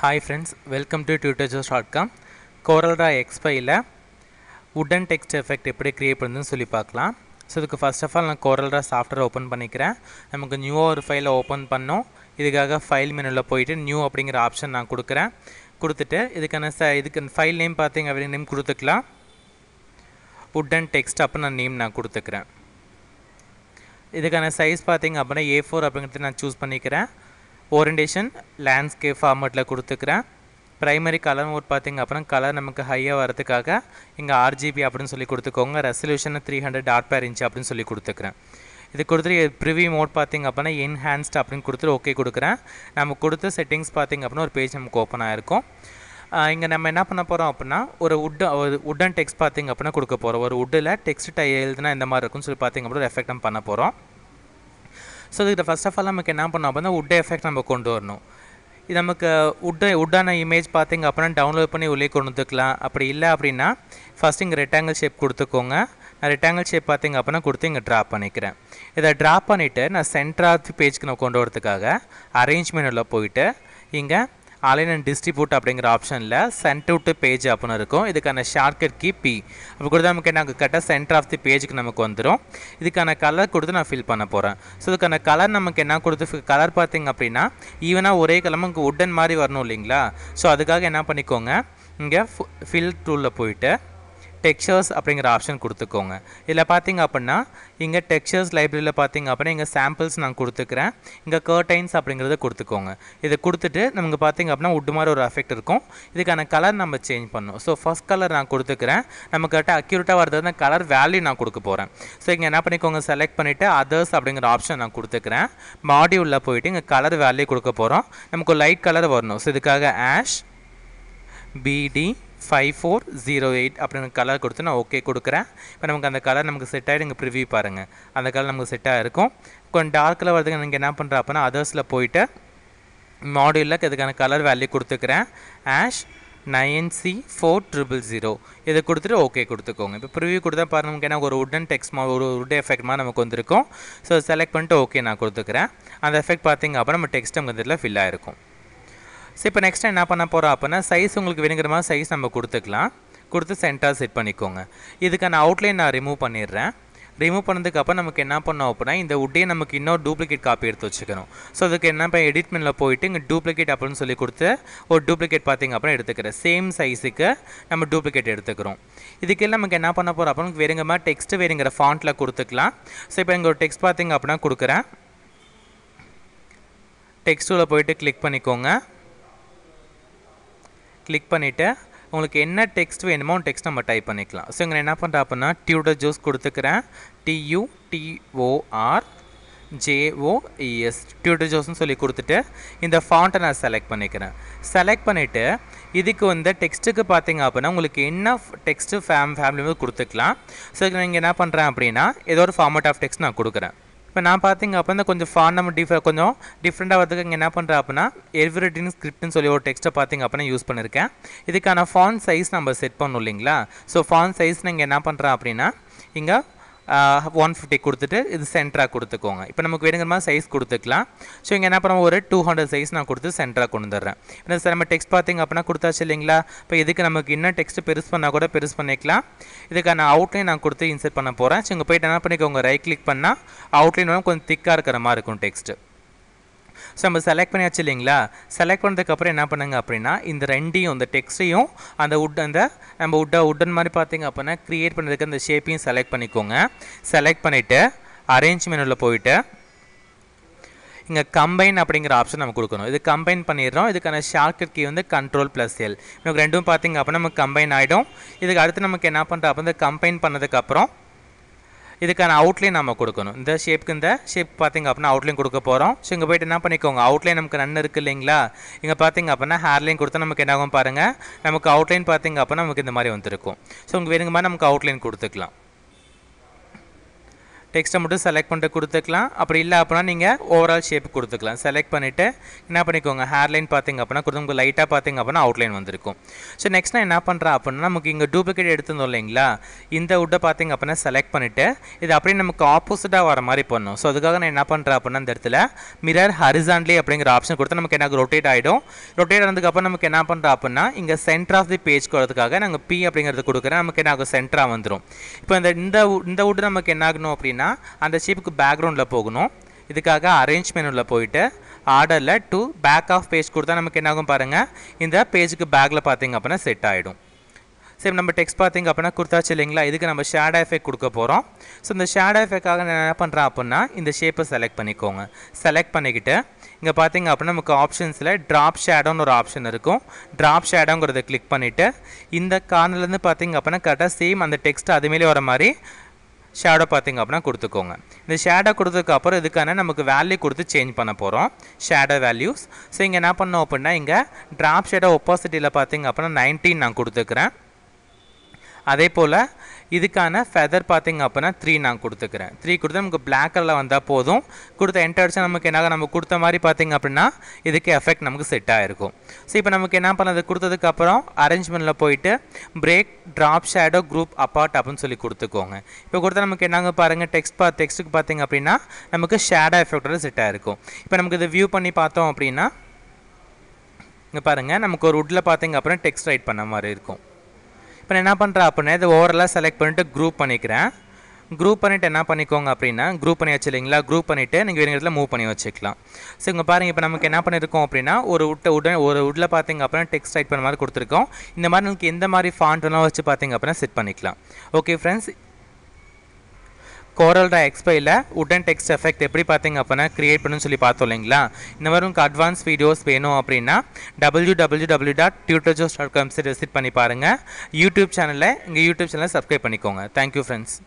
Hi friends, welcome to tutorjobs.com. CorelDRAW X5 wooden text effect எப்படி create பண்ணுதுன்னு சொல்லி பார்க்கலாம். ஸோ இதுக்கு ஃபர்ஸ்ட் ஆஃப் ஆல் நான் CorelDRAW சாஃப்ட்வேர் ஓப்பன் பண்ணிக்கிறேன். நமக்கு நியூவாக ஒரு ஃபைலை ஓப்பன் பண்ணோம். இதுக்காக ஃபைல் மெனுவில் போயிட்டு நியூ அப்படிங்கிற ஆப்ஷன் நான் கொடுக்குறேன். கொடுத்துட்டு இதுக்கு ஃபைல் நேம் பார்த்தீங்க அப்படிங்கிற நேம் கொடுத்துக்கலாம். wooden text அப்படின்னு நான் கொடுத்துக்கிறேன். இதுக்கான சைஸ் பார்த்தீங்க அப்படின்னா A4 அப்படிங்கிறது நான் சூஸ் பண்ணிக்கிறேன். ஓரியன்டேஷன் லேண்ட்ஸ்கேப் ஃபார்மேட்டில் கொடுத்துக்கிறேன். ப்ரைமரி கலர் மோட் பார்த்திங்க அப்புறம் கலர் நமக்கு ஹையாக வரதுக்காக இங்கே RGB அப்படின்னு சொல்லி கொடுத்துக்கோங்க. ரெசல்யூஷன் 300 டாட்/இன்ச் அப்படின்னு சொல்லி கொடுத்துக்கிறேன். இது கொடுத்துட்டு ப்ரிவியூ மோட் பார்த்திங்க அப்படின்னா என்ஹான்ஸ்ட் அப்படின்னு கொடுத்துட்டு ஓகே கொடுக்குறேன். நம்ம கொடுத்த செட்டிங்ஸ் பார்த்திங்க அப்படின்னா ஒரு பேஜ் நமக்கு ஓப்பன் ஆகிருக்கும். இங்கே நம்ம என்ன பண்ண போகிறோம் அப்படின்னா ஒரு உட்டன் டெக்ஸ்ட் பார்த்திங்க அப்படின்னா கொடுக்க போகிறோம். ஒரு உட்டில் டெக்ஸ்ட் எழுதுனா இந்த மாதிரி இருக்குன்னு சொல்லி பார்த்திங்க அப்படின்னா ஒரு எஃபெக்ட் நம்ம பண்ண போகிறோம். ஸோ இதுக்கு ஃபஸ்ட் ஆஃப் ஆல் நமக்கு என்ன பண்ணோம் அப்படின்னா உட் எஃபெக்ட் நம்ம கொண்டு வரணும். இது நமக்கு உட்டான இமேஜ் பார்த்திங்க அப்படின்னா டவுன்லோட் பண்ணி உள்ளே கொண்டு வந்துக்கலாம். அப்படி இல்லை அப்படின்னா ஃபஸ்ட் இங்கே ரெக்டாங்கிள் ஷேப் கொடுத்துக்கோங்க. நான் ரெக்டாங்கிள் ஷேப் பார்த்திங்க அப்படின்னா கொடுத்து இங்கே ட்ரா பண்ணிக்கிறேன். இதை ட்ரா பண்ணிவிட்டு நான் சென்டர் ஆஃப் தி பேஜ்க்கு நான் கொண்டு வரதுக்காக அரேஞ்ச் மெனுவில் போயிட்டு இங்கே அலைன் அண்ட் டிஸ்ட்ரிபியூட் அப்படிங்கிற ஆப்ஷனில் சென்டர் டு பேஜ் அப்படின்னு இருக்கும். இதுக்கான ஷார்ட்கட் கீ P அப்போ கொடுத்தா நமக்கு எனக்கு கரெக்டாக சென்டர் ஆஃப் தி பேஜுக்கு நமக்கு வந்துடும். இதுக்கான கலர் கொடுத்து நான் ஃபில் பண்ண போகிறேன். ஸோ இதுக்கான கலர் நமக்கு என்ன கொடுத்து கலர் பார்த்திங்க அப்படின்னா ஈவனாக ஒரே கலர் நமக்கு உட்டன் மாதிரி வரணும் இல்லைங்களா. ஸோ அதுக்காக என்ன பண்ணிக்கோங்க, இங்கே ஃபில் டூலில் போயிட்டு டெக்ஸ்சர்ஸ் அப்படிங்கிற ஆப்ஷன் கொடுத்துக்கோங்க. இதில் பார்த்திங்க அப்படின்னா இங்கே டெக்ஸ்சர்ஸ் லைப்ரரியில் பார்த்திங்க அப்படின்னா இங்கே சாம்பிள்ஸ் நான் கொடுத்துக்கிறேன். இங்கே கர்டைன்ஸ் அப்படிங்கிறத கொடுத்துக்கோங்க. இதை கொடுத்துட்டு நமக்கு பார்த்திங்க அப்படின்னா உட் மாதிரி ஒரு எஃபெக்ட் இருக்கும். இதுக்கான கலர் நம்ம சேஞ்ச் பண்ணணும். ஸோ ஃபஸ்ட் கலர் நான் கொடுத்துக்கிறேன். நம்ம கரெக்டாக அக்யூரேட்டாக வரது கலர் வேல்யூ நான் கொடுக்க போகிறேன். ஸோ இங்கே என்ன பண்ணிக்கோங்க, செலக்ட் பண்ணிவிட்டு அதர்ஸ் அப்படிங்கிற ஆப்ஷன் நான் கொடுத்துக்கிறேன். மாடியூலில் போயிட்டு இங்கே கலர் வேல்யூ கொடுக்க போகிறோம். நமக்கு லைட் கலர் வரணும். ஸோ இதுக்காக ஆஷ் BD5408 அப்படின்னு கலர் கொடுத்து நான் ஓகே கொடுக்குறேன். இப்போ நமக்கு அந்த கலர் நமக்கு செட் ஆகிட்டு இங்கே ப்ரிவியூ பாருங்கள். அந்த கலர் நமக்கு செட் ஆகிருக்கும். கொஞ்சம் டார்க்கில் வரதுக்கு நீங்கள் என்ன பண்ணுற அப்படின்னா அதர்ஸில் போயிட்டு மாடியூலில் இதுக்கான கலர் வேல்யூ கொடுத்துக்கிறேன். ஆஷ் 9C4000 இதை கொடுத்துட்டு ஓகே கொடுத்துக்கோங்க. இப்போ ப்ரிவியூ கொடுத்தா பாருங்கள் நமக்கு என்ன ஒரு உட்டன் டெக்ஸ்ட் ஒரு உட் எஃபெக்ட் மாதிரி நமக்கு வந்திருக்கும். ஸோ செலக்ட் பண்ணிட்டு ஓகே நான் கொடுத்துக்கிறேன். அந்த எஃபெக்ட் பார்த்திங்க அப்புறம் நம்ம டெக்ஸ்ட் நமக்கு இதில் ஃபில் ஆகிருக்கும். ஸோ இப்போ நெக்ஸ்ட் என்ன பண்ண போகிறோம் அப்படின்னா சைஸ் உங்களுக்கு வேணுங்கிற மாதிரி சைஸ் நம்ம கொடுத்துக்கலாம். கொடுத்து சென்டர் செட் பண்ணிக்கோங்க. இதுக்கான அவுட்லைன் நான் ரிமூவ் பண்ணிடுறேன். ரிமூவ் பண்ணதுக்கப்புறம் நமக்கு என்ன பண்ணோம் அப்படின்னா இந்த உட்டே நமக்கு இன்னொரு டூப்ளிகேட் காப்பி எடுத்து வச்சுக்கணும். ஸோ அதுக்கு என்ன இப்போ எடிட் மெனுவில் போயிட்டு இங்கே டூப்ளிகேட் அப்படின்னு சொல்லி கொடுத்து ஒரு டூப்ளிகேட் பார்த்திங்க அப்புறம் எடுத்துக்கிறேன். சேம் சைஸுக்கு நம்ம டூப்ளிகேட் எடுத்துக்கிறோம். இதுக்கெல்லாம் நமக்கு என்ன பண்ண போகிறோம் அப்படின்னு வேறுங்கிற மாதிரி டெக்ஸ்ட்டு வேறுங்கிற ஃபாண்ட்டில் கொடுத்துக்கலாம். ஸோ இப்போ இங்கே ஒரு டெக்ஸ்ட் பார்த்திங்க அப்படின்னா கொடுக்குறேன். டெக்ஸ்ட்டில் போயிட்டு கிளிக் பண்ணிக்கோங்க. கிளிக் பண்ணிவிட்டு உங்களுக்கு என்ன டெக்ஸ்ட் வேணுமோ டெக்ஸ்ட் நம்ம டைப் பண்ணிக்கலாம். ஸோ இங்கே என்ன பண்ணுறேன் அப்படின்னா tutorjobs கொடுத்துக்கிறேன். TUTORJOES tutorjobsனு சொல்லி கொடுத்துட்டு இந்த ஃபாண்ட்டை நான் செலக்ட் பண்ணிக்கிறேன். செலக்ட் பண்ணிவிட்டு இதுக்கு வந்து டெக்ஸ்ட்டுக்கு பார்த்திங்க அப்படின்னா உங்களுக்கு என்ன டெக்ஸ்ட்டு ஃபேமிலி கொடுத்துக்கலாம். ஸோ நீங்கள் என்ன பண்ணுறேன் அப்படின்னா ஏதோ ஒரு ஃபார்மேட் ஆஃப் டெக்ஸ்ட் நான் கொடுக்குறேன். இப்போ நான் பார்த்திங்க அப்படின்னா கொஞ்சம் ஃபாண்ட் நம்ம கொஞ்சம் டிஃப்ரெண்ட்டாக வரதுக்கு இங்கே என்ன பண்ணுறேன் அப்படின்னா எவ்ரிடின் ஸ்கிரிப்ட்னு சொல்லி ஒரு டெக்ஸ்ட்டை பார்த்திங்க அப்படின்னா யூஸ் பண்ணியிருக்கேன். இதுக்கான ஃபாண்ட் சைஸ் நம்ம செட் பண்ணணும் இல்லைங்களா. ஸோ ஃபாண்ட் சைஸ் நீங்கள் என்ன பண்ணுறேன் அப்படின்னா இங்கே 150 கொடுத்துட்டு இது சென்டராக கொடுத்துக்கோங்க. இப்போ நமக்கு வேணுங்கிற மாதிரி சைஸ் கொடுத்துக்கலாம். ஸோ இங்கே என்ன பண்ணுவோம் ஒரு 200 சைஸ் நான் கொடுத்து சென்டராக கொண்டு வந்துடுறேன். இப்போ சார் நம்ம டெக்ஸ்ட் பார்த்திங்க அப்படின்னா கொடுத்தாச்சு இல்லைங்களா. இப்போ இதுக்கு நமக்கு இன்னும் டெக்ஸ்ட்டு பெருசு பண்ணால் கூட பெருசு பண்ணிக்கலாம். இதுக்கான அவுட்லைன் நான் கொடுத்து இன்சர்ட் பண்ண போகிறேன். ஸோ இங்கே போய்ட்டு என்ன பண்ணிக்கோங்க, ரைட் கிளிக் பண்ணால் அவுட்லைன் வந்து கொஞ்சம் திக்காக இருக்கிற மாதிரி இருக்கும் டெக்ஸ்ட்டு. ஸோ நம்ம செலக்ட் பண்ணியாச்சு இல்லைங்களா. செலக்ட் பண்ணதுக்கப்புறம் என்ன பண்ணுங்க அப்படின்னா இந்த ரெண்டையும் இந்த டெக்ஸ்ட்டையும் அந்த நம்ம உட்டன் மாதிரி பார்த்திங்க அப்படின்னா க்ரியேட் பண்ணுறதுக்கு அந்த ஷேப்பையும் செலக்ட் பண்ணிக்கோங்க. செலக்ட் பண்ணிவிட்டு அரேஞ்ச் மெனுவில் போயிட்டு இங்கே கம்பைன் அப்படிங்கிற ஆப்ஷன் நம்ம கொடுக்கணும். இது கம்பைன் பண்ணிடுறோம். இதுக்கான ஷார்ட்கட் கீ வந்து Ctrl+L. நமக்கு ரெண்டும் பார்த்திங்க அப்படின்னா நமக்கு கம்பைன் ஆகிடும். இதுக்கு அடுத்து நமக்கு என்ன பண்ணுறோம் அப்போ இந்த கம்பைன் பண்ணதுக்கப்புறம் இதுக்கான அவுட்லைன் நம்ம கொடுக்கணும். இந்த ஷேப் பார்த்திங்க அப்படின்னா அவுட்லைன் கொடுக்க போகிறோம். ஸோ இங்கே போய்ட்டு என்ன பண்ணிக்கோங்க, அவுட்லைன் நமக்கு நன்னு இருக்குது இல்லைங்களா. இங்கே பார்த்திங்க அப்படின்னா ஹேர்லைன் கொடுத்தா நமக்கு என்ன ஆகும் பாருங்கள், நமக்கு அவுட்லைன் பார்த்திங்க அப்படின்னா நமக்கு இந்த மாதிரி வந்துருக்கும். ஸோ உங்களுக்கு வேணுங்க மாதிரி நமக்கு அவுட்லைன் கொடுத்துக்கலாம். டெக்ஸ்ட்டை மட்டும் செலக்ட் பண்ணிட்டு கொடுத்துக்கலாம். அப்படி இல்லை அப்படின்னா நீங்கள் ஓவரால் ஷேப் கொடுத்துக்கலாம். செலக்ட் பண்ணிவிட்டு என்ன பண்ணிக்கோங்க, ஹேர்லைன் பார்த்திங்க அப்படின்னா உங்களுக்கு லைட்டாக பார்த்திங்க அப்படின்னா அவுட்லைன் வந்திருக்கும். ஸோ நெக்ஸ்ட் நான் என்ன பண்ணுறேன் அப்படின்னா, நமக்கு இங்கே டூப்ளிகேட் எடுத்துருந்தோம் இல்லைங்களா, இந்த வுட்டை பார்த்திங்க அப்படின்னா செலக்ட் பண்ணிவிட்டு இது அப்படியே நமக்கு ஆப்போசிட்டாக வர மாதிரி பண்ணணும். ஸோ அதுக்காக நான் என்ன பண்ணுறேன் அப்படின்னா, இந்த இடத்துல மிரர் ஹரிசான்ட்லி அப்படிங்கிற ஆப்ஷன் கொடுத்து நமக்கு என்ன ரொட்டேட் ஆகிடும். ரொட்டேட் ஆனதுக்கப்புறம் நமக்கு என்ன பண்ணுறோம் அப்படின்னா, இங்கே சென்டர் ஆஃப் தி பேஜ் கொடுறதுக்காக நாங்கள் பி அப்படிங்கிறது கொடுக்குறேன். நமக்கு என்ன ஆகும், சென்டராக வந்துடும். இப்போ இந்த வுட்டு நமக்கு என்ன ஆகணும் அப்படின்னா, அந்த ஷேப்புக்கு பேக்ரவுண்டில் போகணும். இதுக்காக அரேஞ்ச் மெனுவில் போயிட்டு ஆர்டரில் டு பேக் ஆஃப் பேஜ் கொடுத்தா நமக்கு என்ன ஆகும் பாருங்கள், இந்த பேஜுக்கு பேக்கில் பார்த்திங்க அப்படின்னா செட் ஆகிடும். சரி, நம்ம டெக்ஸ்ட் பார்த்திங்க அப்படின்னா கொடுத்தாச்சு இல்லைங்களா. இதுக்கு நம்ம ஷேடோ எஃபெக்ட் கொடுக்க போகிறோம். ஸோ இந்த ஷேடோ எஃபெக்டாக நான் என்ன பண்ணுறேன் அப்படின்னா, இந்த ஷேப்பை செலக்ட் பண்ணிக்கோங்க. செலக்ட் பண்ணிக்கிட்டு இங்கே பார்த்திங்க அப்படின்னா நமக்கு ஆப்ஷன்ஸில் ட்ராப் ஷேடோன்னு ஒரு ஆப்ஷன் இருக்கும். ட்ராப் ஷேடோங்கிறத கிளிக் பண்ணிவிட்டு இந்த கார்னர்லேருந்து பார்த்திங்க அப்படின்னா கரெக்டாக சேம் அந்த டெக்ஸ்ட் அதுமாரி வர மாதிரி ஷேடோ பார்த்திங்க அப்படின்னா கொடுத்துக்கோங்க. இந்த ஷேடோ கொடுத்ததுக்கப்புறம் இதுக்கான நமக்கு வேல்யூ கொடுத்து சேஞ்ச் பண்ண போகிறோம், ஷேடோ வேல்யூஸ். ஸோ இங்கே என்ன பண்ணோம் அப்படின்னா, இங்கே ட்ராப் ஷேடோ ஒப்பாசிட்டியில் பார்த்திங்க அப்படின்னா 19 நான் கொடுத்துக்கிறேன். அதே போல் இதுக்கான ஃபெதர் பார்த்திங்க அப்படின்னா 3 நான் கொடுத்துக்கிறேன். 3 கொடுத்து நமக்கு பிளாக் கலரில் வந்தால் போதும். கொடுத்த என்டர் அடிச்சா நமக்கு என்ன, நம்ம கொடுத்த மாதிரி பார்த்திங்க அப்படின்னா இதுக்கு எஃபெக்ட் நமக்கு செட் ஆகிருக்கும். ஸோ இப்போ நமக்கு என்ன பண்ணது, கொடுத்ததுக்கப்புறம் அரேஞ்ச்மெண்ட்டில் போயிட்டு break drop shadow group apart அப்படின்னு சொல்லி கொடுத்துக்கோங்க. இப்போ கொடுத்தா நமக்கு என்னங்க பாருங்கள், டெக்ஸ்ட்டுக்கு பார்த்திங்க அப்படின்னா நமக்கு ஷேடோ எஃபெக்டோட செட் ஆகிருக்கும். இப்போ நமக்கு இதை வியூ பண்ணி பார்த்தோம் அப்படின்னா இங்கே பாருங்கள், நமக்கு ஒரு வுட்டில் பார்த்திங்க அப்படின்னா டெக்ஸ்ட் ரைட் பண்ண மாதிரி இருக்கும். இப்போ நான் என்ன பண்ணுறேன் அப்படின்னா, இதை ஓவராலாக செலக்ட் பண்ணிவிட்டு குரூப் பண்ணிக்கிறேன். குரூப் பண்ணிவிட்டு என்ன பண்ணிக்கோங்க அப்படின்னா, குரூப் பண்ணி வச்சு இல்லைங்களா, குரூப் பண்ணிவிட்டு நீங்கள் வேறு இடத்துல மூவ் பண்ணி வச்சுக்கலாம். ஸோ இங்கே பாருங்கள், இப்போ நமக்கு என்ன பண்ணியிருக்கோம் அப்படின்னா, ஒரு வுட்டில் பார்த்திங்க அப்படின்னா டெக்ஸ்ட் ரைட் பண்ண மாதிரி கொடுத்துருக்கோம். இந்த மாதிரி நமக்கு எந்த மாதிரி ஃபாண்ட்லாம் வச்சு பார்த்திங்க அப்படின்னா செட் பண்ணிக்கலாம். ஓகே ஃப்ரெண்ட்ஸ், Corel Draw X5ல உடன் டெக்ஸ்ட் எஃபெக்ட் எப்படி பார்த்திங்க அப்படின்னா கிரியேட் பண்ணுன்னு சொல்லி பார்த்தோம் இல்லைங்களா. இந்த மாதிரி உங்களுக்கு அட்வான்ஸ் வீடியோஸ் வேணும் அப்படின்னா www.tutorjobs.com விசிட் பண்ணி பாருங்கள். யூடியூப் சேனலை சப்ஸ்கிரைப் பண்ணிக்கோங்க. Thank you friends.